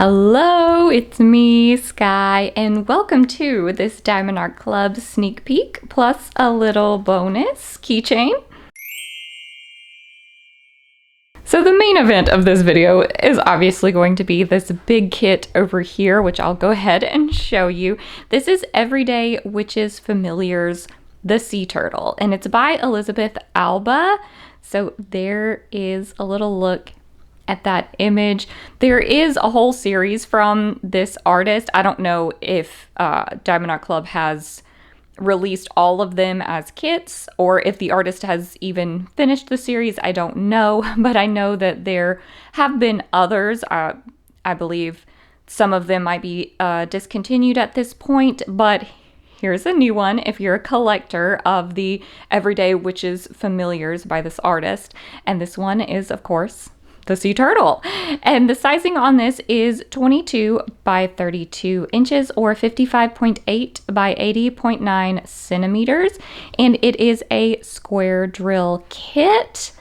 Hello, it's me, Sky, and welcome to this Diamond Art Club sneak peek, plus a little bonus keychain. So the main event of this video is obviously going to be this big kit over here, which I'll go ahead and show you. This is Everyday Witches Familiars, the Sea Turtle, and it's by Elisabeth Alba. So there is a little look at that image. There is a whole series from this artist. I don't know if Diamond Art Club has released all of them as kits or if the artist has even finished the series. I don't know, but I know that there have been others. I believe some of them might be discontinued at this point, but here's a new one if you're a collector of the Everyday Witches Familiars by this artist. And this one is, of course, the Sea Turtle. And the sizing on this is 22 by 32 inches or 55.8 by 80.9 centimeters. And it is a square drill kit.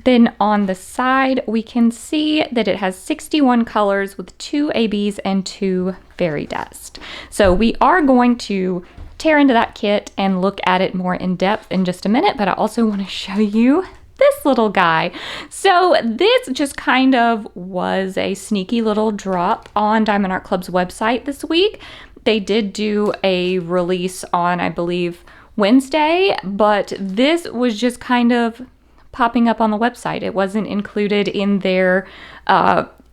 Then on the side, we can see that it has 61 colors with 2 ABs and 2 fairy dust. So we are going to tear into that kit and look at it more in depth in just a minute, but I also want to show you this little guy. So this just kind of was a sneaky little drop on Diamond Art Club's website this week. They did do a release on, I believe, Wednesday, but this was just kind of popping up on the website. It wasn't included in their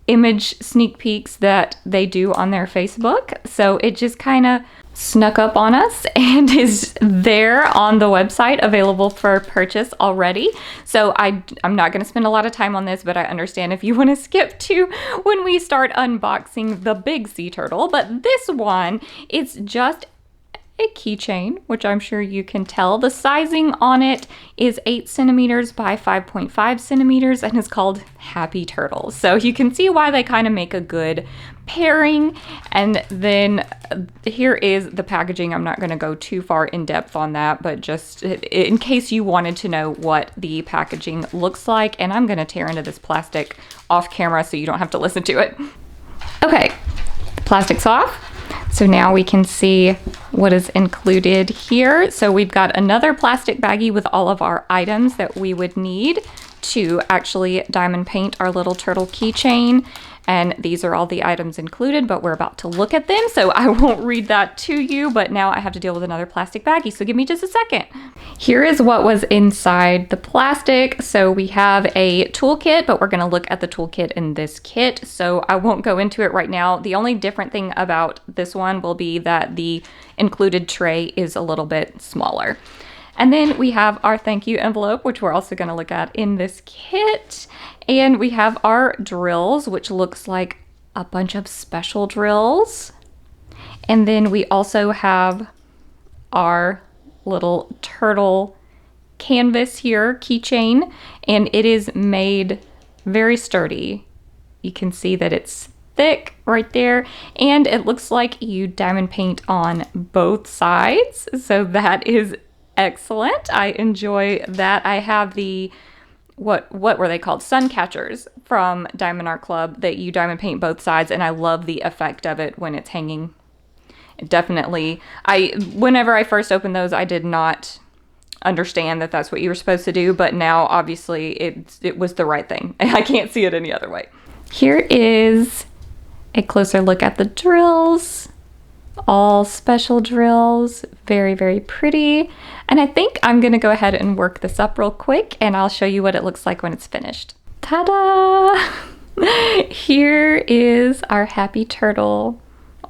image sneak peeks that they do on their Facebook. So it just kind of snuck up on us and is there on the website, available for purchase already. So I'm not going to spend a lot of time on this, but I understand if you want to skip to when we start unboxing the big sea turtle. But this one, it's just a keychain, which I'm sure you can tell. The sizing on it is 8 centimeters by 5.5 centimeters and is called Happy Turtle. So you can see why they kind of make a good pairing. And then here is the packaging. I'm not going to go too far in depth on that, but just in case you wanted to know what the packaging looks like. And I'm going to tear into this plastic off camera so you don't have to listen to it. Okay, the plastic's off. So now we can see what is included here. So we've got another plastic baggie with all of our items that we would need to actually diamond paint our little turtle keychain. And these are all the items included, but we're about to look at them, so I won't read that to you, but now I have to deal with another plastic baggie, so give me just a second. Here is what was inside the plastic. So we have a toolkit, but we're gonna look at the toolkit in this kit, so I won't go into it right now. The only different thing about this one will be that the included tray is a little bit smaller. And then we have our thank you envelope, which we're also going to look at in this kit. And we have our drills, which looks like a bunch of special drills. And then we also have our little turtle canvas here, keychain, and it is made very sturdy. You can see that it's thick right there, and it looks like you diamond paint on both sides. So that is excellent. I enjoy that. I have the, what were they called? Sun catchers from Diamond Art Club that you diamond paint both sides, and I love the effect of it when it's hanging. Definitely, whenever I first opened those, I did not understand that that's what you were supposed to do, but now obviously it was the right thing. I can't see it any other way. Here is a closer look at the drills. All special drills, very, very pretty. And I think I'm gonna go ahead and work this up real quick and I'll show you what it looks like when it's finished. Ta-da! Here is our Happy Turtle,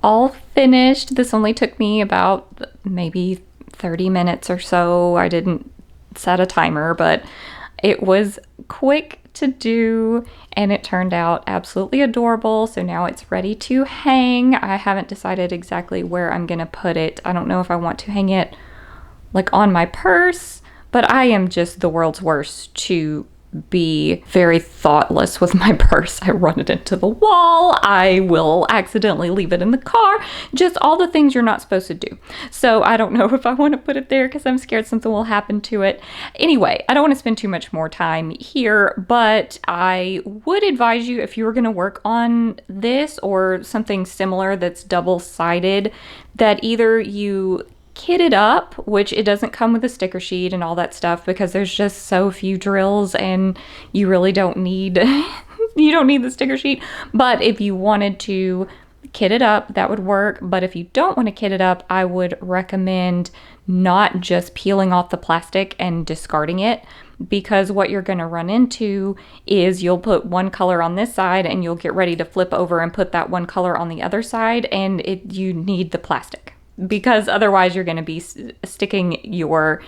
all finished. This only took me about maybe 30 minutes or so. I didn't set a timer, but it was quick to do and it turned out absolutely adorable. So now it's ready to hang. I haven't decided exactly where I'm gonna put it. I don't know if I want to hang it like on my purse, but I am just the world's worst to be very thoughtless with my purse. I run it into the wall. I will accidentally leave it in the car. Just all the things you're not supposed to do. So I don't know if I want to put it there because I'm scared something will happen to it. Anyway, I don't want to spend too much more time here, but I would advise you, if you were going to work on this or something similar that's double-sided, that either you kit it up, which it doesn't come with a sticker sheet and all that stuff because there's just so few drills and you really don't need you don't need the sticker sheet. But if you wanted to kit it up, that would work. But if you don't want to kit it up, I would recommend not just peeling off the plastic and discarding it, because what you're going to run into is you'll put one color on this side and you'll get ready to flip over and put that one color on the other side, and you need the plastic, because otherwise you're going to be sticking your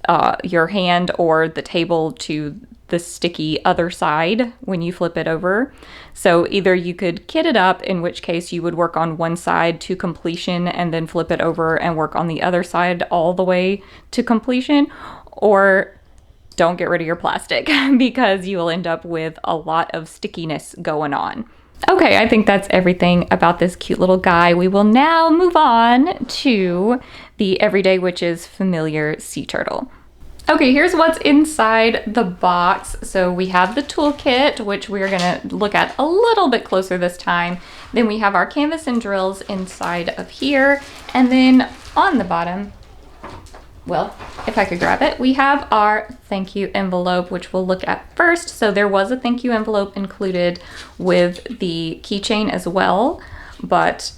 hand or the table to the sticky other side when you flip it over. So either you could kit it up, in which case you would work on one side to completion and then flip it over and work on the other side all the way to completion, or don't get rid of your plastic because you will end up with a lot of stickiness going on. Okay, I think that's everything about this cute little guy. We will now move on to the Everyday Witches Familiar Sea Turtle. Okay, here's what's inside the box. So we have the toolkit, which we're gonna look at a little bit closer this time. Then we have our canvas and drills inside of here. And then on the bottom, well, if I could grab it, we have our thank you envelope, which we'll look at first. So there was a thank you envelope included with the keychain as well, but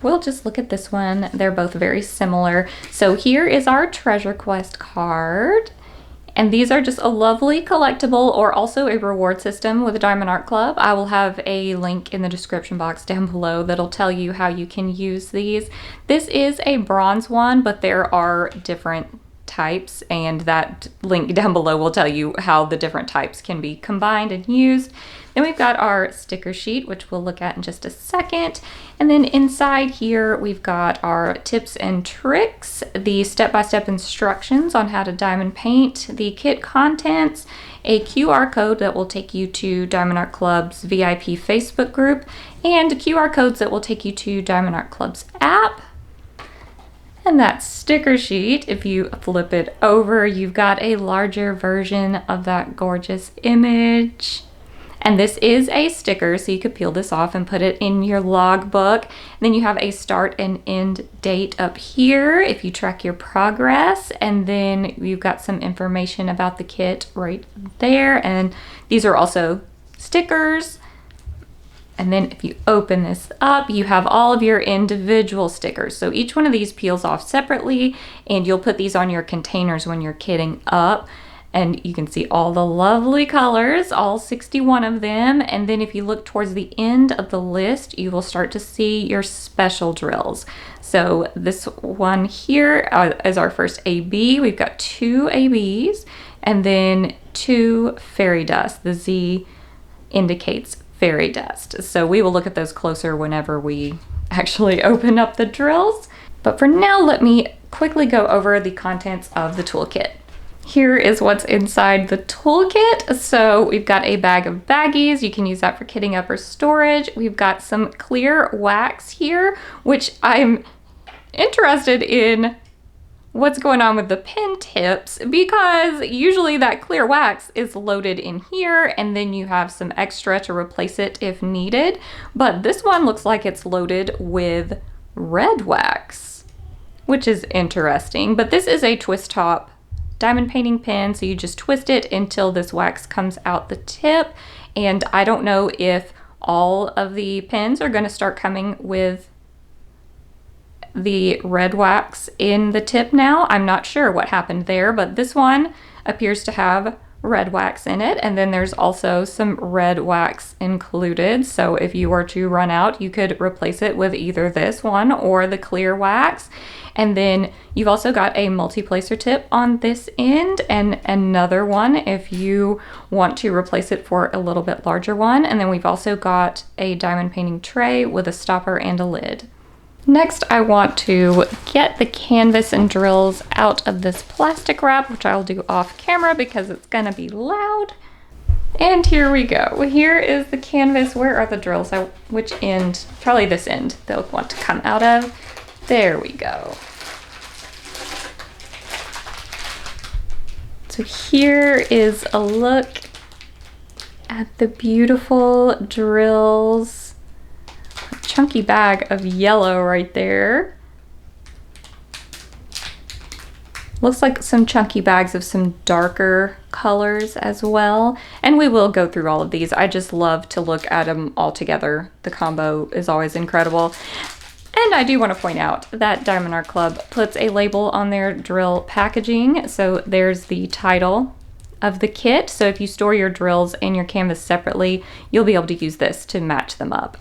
we'll just look at this one. They're both very similar. So here is our Treasure Quest card. And these are just a lovely collectible, or also a reward system with a Diamond Art Club. I will have a link in the description box down below that'll tell you how you can use these. This is a bronze one, but there are different types, and that link down below will tell you how the different types can be combined and used. Then we've got our sticker sheet, which we'll look at in just a second. And then inside here, we've got our tips and tricks, the step-by-step instructions on how to diamond paint, the kit contents, a QR code that will take you to Diamond Art Club's VIP Facebook group, and QR codes that will take you to Diamond Art Club's app. And that sticker sheet, if you flip it over, you've got a larger version of that gorgeous image. And this is a sticker, so you could peel this off and put it in your logbook. Then you have a start and end date up here if you track your progress. And then you've got some information about the kit right there. And these are also stickers. And then if you open this up, you have all of your individual stickers. So each one of these peels off separately, and you'll put these on your containers when you're kitting up. And you can see all the lovely colors, all 61 of them. And then if you look towards the end of the list, you will start to see your special drills. So this one here is our first AB. We've got 2 ABs and then 2 fairy dust. The Z indicates fairy dust. So we will look at those closer whenever we actually open up the drills. But for now, let me quickly go over the contents of the toolkit. Here is what's inside the toolkit. So we've got a bag of baggies. You can use that for kitting up or storage. We've got some clear wax here, which I'm interested in what's going on with the pen tips, because usually that clear wax is loaded in here and then you have some extra to replace it if needed. But this one looks like it's loaded with red wax, which is interesting. But this is a twist top diamond painting pen, so you just twist it until this wax comes out the tip. And I don't know if all of the pens are going to start coming with the red wax in the tip now. I'm not sure what happened there, but this one appears to have red wax in it, and then there's also some red wax included. So if you were to run out, you could replace it with either this one or the clear wax. And then you've also got a multi-placer tip on this end and another one if you want to replace it for a little bit larger one. And then we've also got a diamond painting tray with a stopper and a lid. Next, I want to get the canvas and drills out of this plastic wrap, which I'll do off camera because it's gonna be loud. And here we go. Here is the canvas. Where are the drills? Which end? Probably this end they'll want to come out of. There we go. So here is a look at the beautiful drills. A chunky bag of yellow right there. Looks like some chunky bags of some darker colors as well. And we will go through all of these. I just love to look at them all together. The combo is always incredible. And I do want to point out that Diamond Art Club puts a label on their drill packaging. So there's the title of the kit. So if you store your drills and your canvas separately, you'll be able to use this to match them up.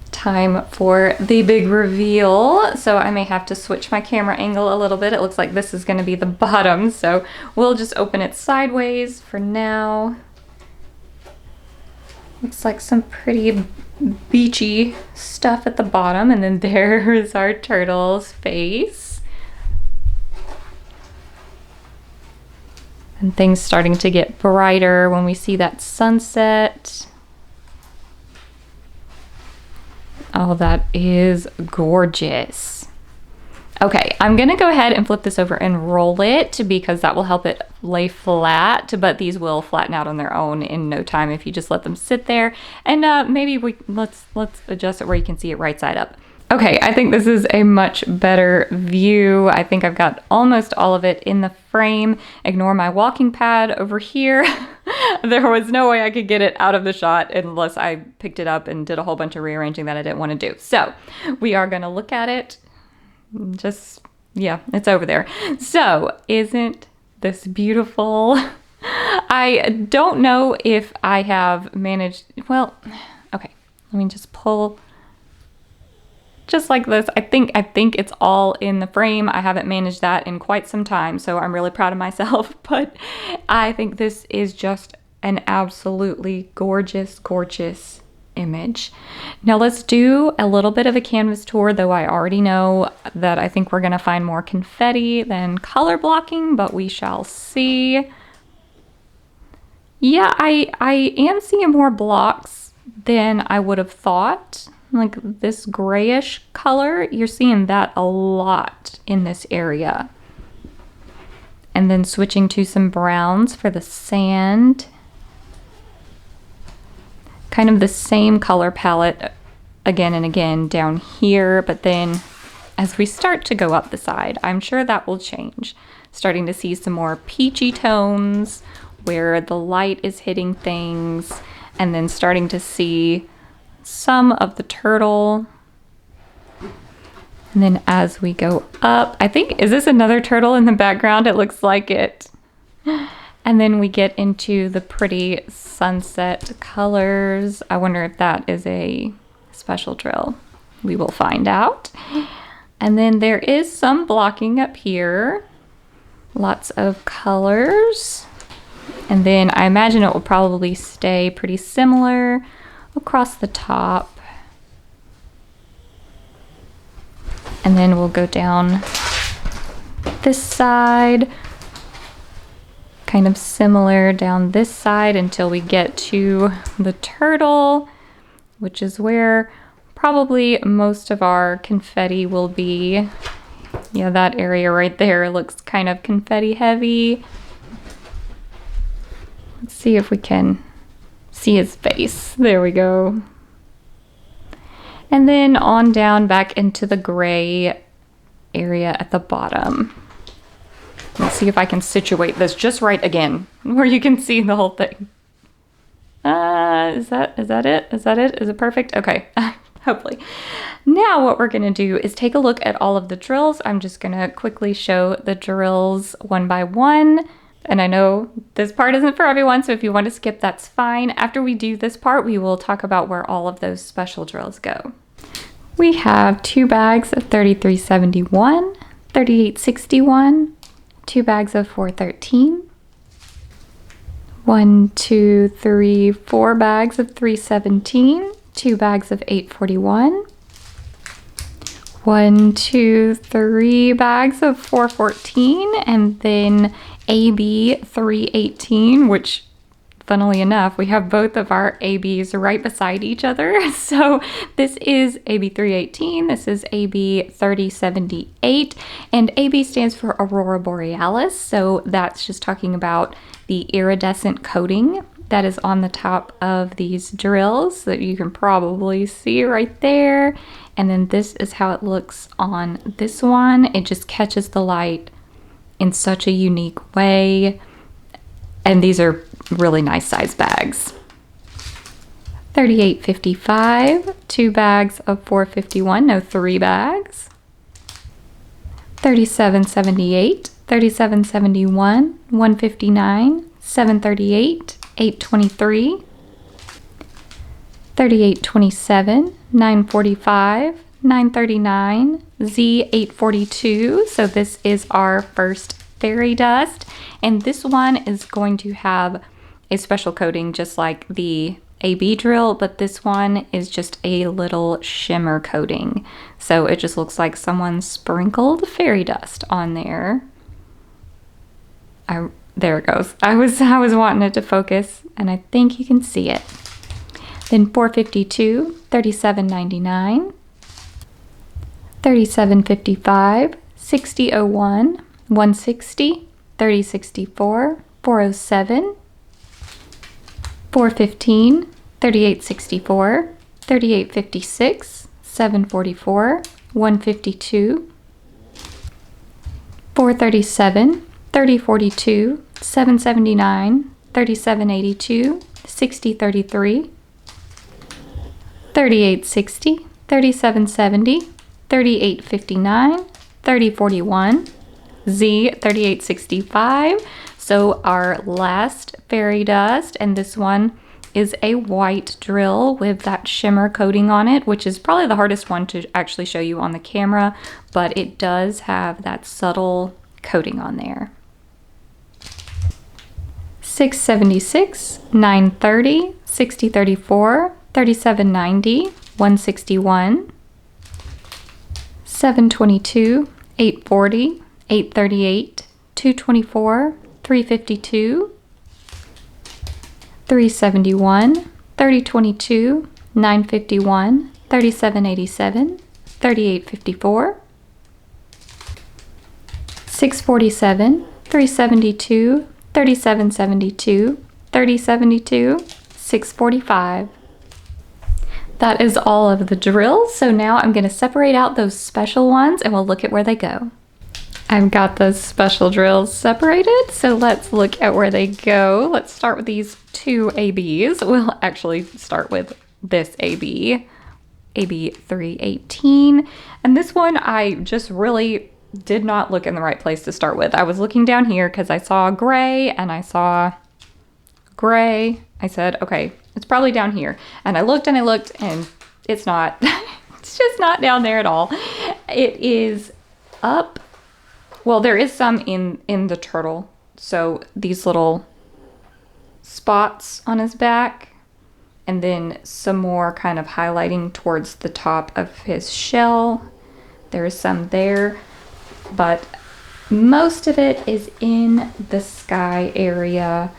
Time for the big reveal. So I may have to switch my camera angle a little bit. It looks like this is going to be the bottom, so we'll just open it sideways for now. Looks like some pretty beachy stuff at the bottom, and then there is our turtle's face. And things starting to get brighter when we see that sunset. Oh, that is gorgeous. Okay, I'm gonna go ahead and flip this over and roll it because that will help it lay flat, but these will flatten out on their own in no time if you just let them sit there. And maybe let's adjust it where you can see it right side up. Okay, I think this is a much better view. I think I've got almost all of it in the frame. Ignore my walking pad over here. There was no way I could get it out of the shot unless I picked it up and did a whole bunch of rearranging that I didn't want to do. So we are gonna look at it. Yeah, it's over there. So isn't this beautiful? I don't know if I have managed, well, okay, let me just pull just like this. I think it's all in the frame. I haven't managed that in quite some time, so I'm really proud of myself, but I think this is just an absolutely gorgeous, gorgeous image. Now let's do a little bit of a canvas tour, though I already know that I think we're gonna find more confetti than color blocking, but we shall see. Yeah, I am seeing more blocks than I would have thought. Like this grayish color, you're seeing that a lot in this area. And then switching to some browns for the sand. Kind of the same color palette again and again down here, but then as we start to go up the side, I'm sure that will change. Starting to see some more peachy tones where the light is hitting things, and then starting to see some of the turtle. And then as we go up, I think, is this another turtle in the background? It looks like it. And then we get into the pretty sunset colors. I wonder if that is a special drill. We will find out. And then there is some blocking up here. Lots of colors. And then I imagine it will probably stay pretty similar across the top. And then we'll go down this side, kind of similar down this side until we get to the turtle, which is where probably most of our confetti will be. Yeah, that area right there looks kind of confetti heavy. Let's see if we can see his face. There we go. And then on down back into the gray area at the bottom. Let's see if I can situate this just right again, where you can see the whole thing. Is that it? Is that it? Is it perfect? Okay, hopefully. Now what we're gonna do is take a look at all of the drills. I'm just gonna quickly show the drills one by one. And I know this part isn't for everyone, so if you want to skip, that's fine. After we do this part, we will talk about where all of those special drills go. We have 2 bags of 3371, 3861, 2 bags of 413, 1, 2, 3, 4 bags of 317, 2 bags of 841, 1, 2, 3 bags of 414, and then AB 318, which funnily enough, we have both of our ABs right beside each other. So this is AB 318, this is AB 3078, and AB stands for Aurora Borealis. So that's just talking about the iridescent coating that is on the top of these drills that you can probably see right there. And then this is how it looks on this one. It just catches the light in such a unique way. And these are really nice size bags. 38.55, 2 bags of 451, no 3 bags. 37.78, 37.71, 159, 738, 823, 38.27, 945, 939, Z842. So this is our first fairy dust, and this one is going to have a special coating just like the AB drill, but this one is just a little shimmer coating. So it just looks like someone sprinkled fairy dust on there. There it goes. I was wanting it to focus, and I think you can see it. Then 452, 37.99, 37.55, 60.01, 160, 30.64, 407, 415, 38.64, 38.56, 744, 152, 437, 30.42, 779, 37.82, 60.33, 38.60, 37.70, 38.59, 30.41, Z 38.65. So our last fairy dust, and this one is a white drill with that shimmer coating on it, which is probably the hardest one to actually show you on the camera, but it does have that subtle coating on there. 676, 930, 6034, 3790, 161, 722, 840, 838, 224, 352, 371, 3022, 951, 3787, 3854, 647, 372, 3772, 3072, 645. That is all of the drills. So now I'm going to separate out those special ones and we'll look at where they go. I've got those special drills separated, so let's look at where they go. Let's start with these 2 ABs. We'll actually start with this AB, AB 318. And this one I just really did not look in the right place to start with. I was looking down here because I saw gray and I saw gray. I said, okay, it's probably down here. And I looked and it's not. It's just not down there at all. It is up. Well, there is some in the turtle. So these little spots on his back, and then some more kind of highlighting towards the top of his shell. There is some there, but most of it is in the sky area.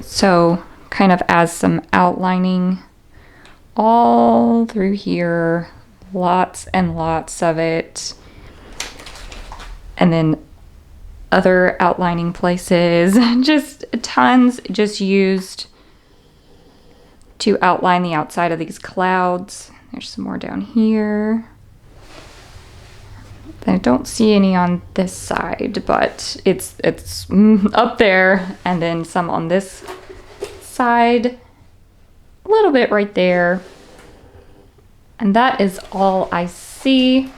So kind of as some outlining all through here, lots and lots of it. And then other outlining places, just tons just used to outline the outside of these clouds. There's some more down here. I don't see any on this side, but it's up there, and then some on this side, a little bit right there. And that is all I see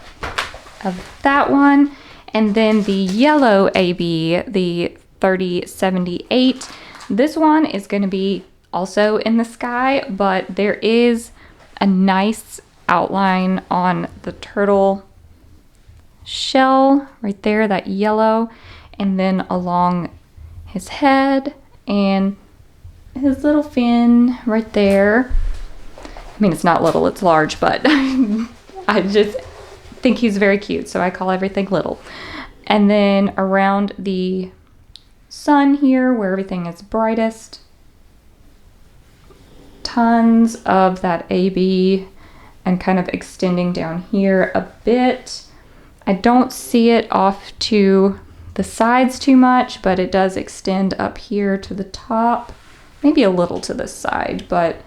of that one. And then the yellow AB, the 3078, this one is going to be also in the sky, but there is a nice outline on the turtle shell right there, that yellow, and then along his head and his little fin right there. I mean, it's not little, it's large, but I just think he's very cute, so I call everything little. And then around the sun here where everything is brightest. Tons of that AB and kind of extending down here a bit. I don't see it off to the sides too much, but it does extend up here to the top, maybe a little to the side, but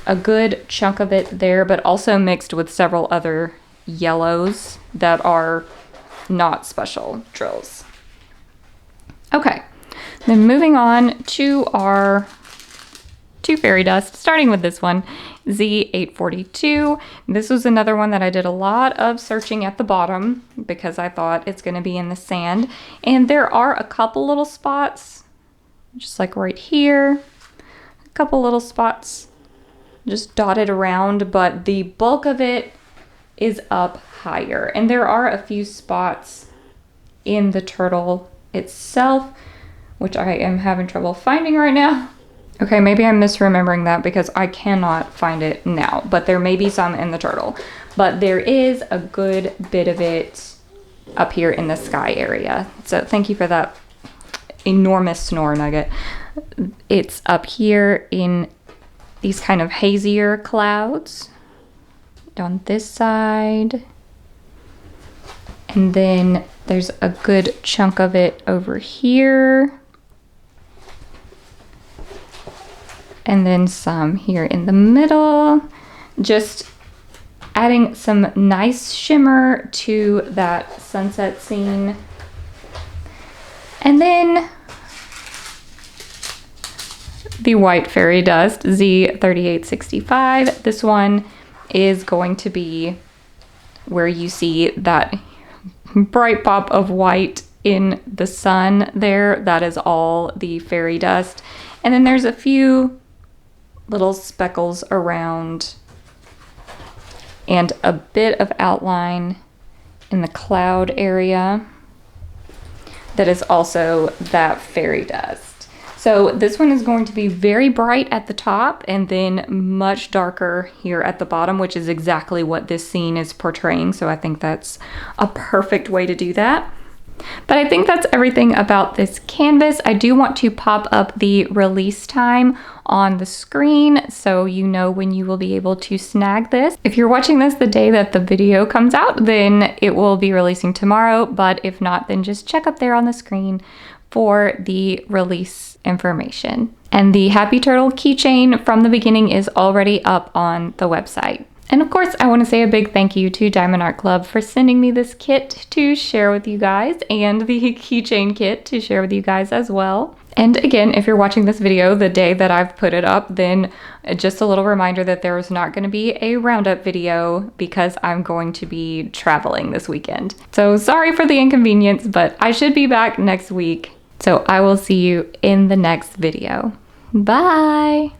a good chunk of it there, but also mixed with several other yellows that are not special drills. Okay, then moving on to our two fairy dust, starting with this one, Z842. This was another one that I did a lot of searching at the bottom because I thought it's going to be in the sand. And there are a couple little spots, just like right here, a couple little spots just dotted around, but the bulk of it is up higher. And there are a few spots in the turtle itself, which I am having trouble finding right now. Okay, maybe I'm misremembering that because I cannot find it now, but there may be some in the turtle. But there is a good bit of it up here in the sky area. So thank you for that enormous snore nugget. It's up here in these kind of hazier clouds on this side. And then there's a good chunk of it over here. And then some here in the middle, just adding some nice shimmer to that sunset scene. And then the white fairy dust, Z3865. This one is going to be where you see that bright pop of white in the sun there. That is all the fairy dust. And then there's a few little speckles around and a bit of outline in the cloud area that is also that fairy dust. So this one is going to be very bright at the top and then much darker here at the bottom, which is exactly what this scene is portraying. So I think that's a perfect way to do that. But I think that's everything about this canvas. I do want to pop up the release time on the screen so you know when you will be able to snag this. If you're watching this the day that the video comes out, then it will be releasing tomorrow, but if not, then just check up there on the screen for the release information. And the Happy Turtle keychain from the beginning is already up on the website. And of course, I want to say a big thank you to Diamond Art Club for sending me this kit to share with you guys, and the keychain kit to share with you guys as well. And again, if you're watching this video the day that I've put it up, then just a little reminder that there is not going to be a roundup video because I'm going to be traveling this weekend. So sorry for the inconvenience, but I should be back next week. So I will see you in the next video. Bye!